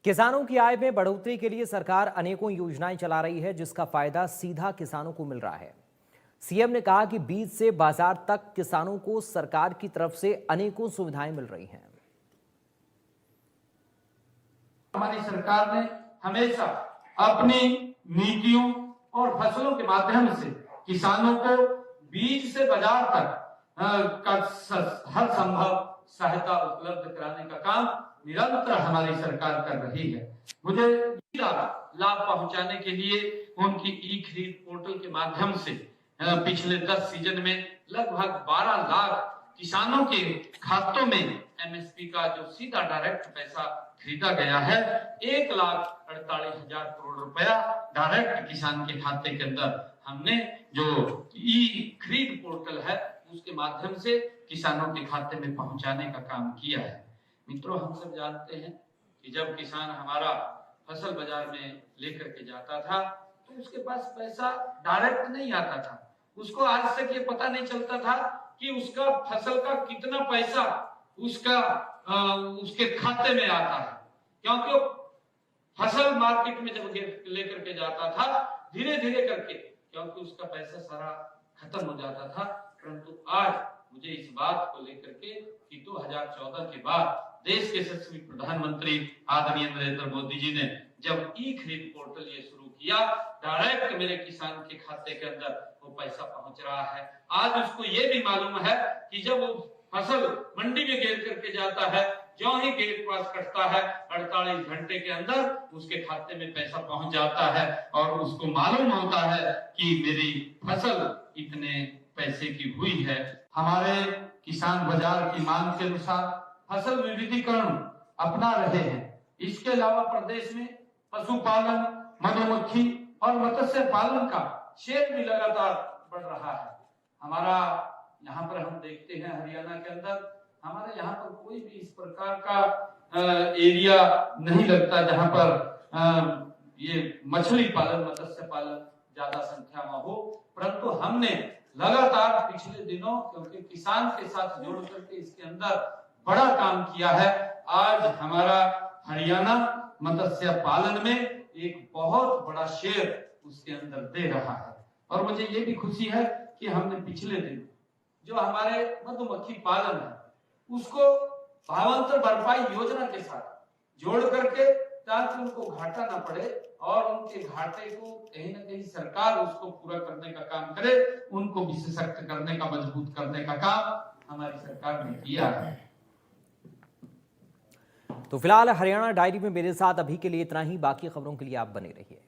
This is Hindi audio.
किसानों की आय में बढ़ोतरी के लिए सरकार अनेकों योजनाएं चला रही है, जिसका फायदा सीधा किसानों को मिल रहा है। सीएम ने कहा कि बीज से बाजार तक किसानों को सरकार की तरफ से अनेकों सुविधाएं मिल रही हैं। हमारी सरकार ने हमेशा अपनी नीतियों और फसलों के माध्यम से किसानों को बीज से बाजार तक का हर संभव सहायता उपलब्ध कराने का काम निरंतर हमारी सरकार कर रही है। मुझे लाभ पहुंचाने के लिए उनकी ई खरीद पोर्टल के माध्यम से पिछले 10 सीजन में लगभग 12 लाख किसानों के खातों में एमएसपी का जो सीधा डायरेक्ट पैसा खरीदा गया है, 1,48,000 करोड़ रुपया डायरेक्ट किसान के खाते के अंदर हमने जो ई खरीद पोर्टल है उसके माध्यम से किसानों के खाते में पहुंचाने का काम किया है। मित्रों, हम सब जानते हैं कि जब किसान हमारा फसल बाजार में लेकर के जाता था तो उसके पास पैसा डायरेक्ट नहीं आता था। उसको आज तक ये पता नहीं चलता था कि उसका फसल का कितना पैसा उसके खाते में आता है, क्योंकि वो फसल मार्केट में जब लेकर के जाता था धीरे धीरे करके, क्योंकि उसका पैसा सारा खत्म हो जाता था। परंतु आज मुझे इस बात को लेकर के कि 2014 के बाद देश के यशस्वी प्रधानमंत्री आदरणीय नरेंद्र मोदी जी ने जब ई खरीद पोर्टल ये शुरू किया, डायरेक्ट मेरे किसान के खाते के अंदर वो पैसा पहुंच रहा है। आज उसको ये भी मालूम है कि जब वो फसल मंडी में गिर करके जाता है, जो ही गेट पास कटता है 48 घंटे के अंदर उसके खाते में पैसा पहुंच जाता है और उसको मालूम होता है कि मेरी फसल इतने पैसे की हुई है। हमारे किसान बाजार की मांग के अनुसार फसल विविधीकरण अपना रहे हैं। इसके अलावा प्रदेश में पशुपालन, मधुमक्खी और मत्स्य पालन का शेयर भी लगातार बढ़ रहा है। हमारा यहाँ पर हम देखते हैं हरियाणा के अंदर हमारे यहाँ पर कोई भी इस प्रकार का एरिया नहीं लगता जहाँ पर ये मछली पालन, मत्स्य पालन ज्यादा संख्या में हो। परंतु हमने लगातार पिछले दिनों क्योंकि किसान के साथ जोड़ करके इसके अंदर बड़ा काम किया है। आज हमारा हरियाणा मत्स्य पालन में एक बहुत बड़ा शेयर उसके अंदर दे रहा है। और मुझे ये भी खुशी है कि हमने पिछले दिन जो हमारे मधुमक्खी पालन है उसको भावांतर भरपाई योजना के साथ जोड़ करके, ताकि उनको घाटा ना पड़े और उनके घाटे को कहीं ना कहीं सरकार उसको पूरा करने का काम करे, उनको भी सशक्त करने का, मजबूत करने का काम हमारी सरकार ने किया है। तो फिलहाल हरियाणा डायरी में मेरे साथ अभी के लिए इतना ही। बाकी खबरों के लिए आप बने रहिए।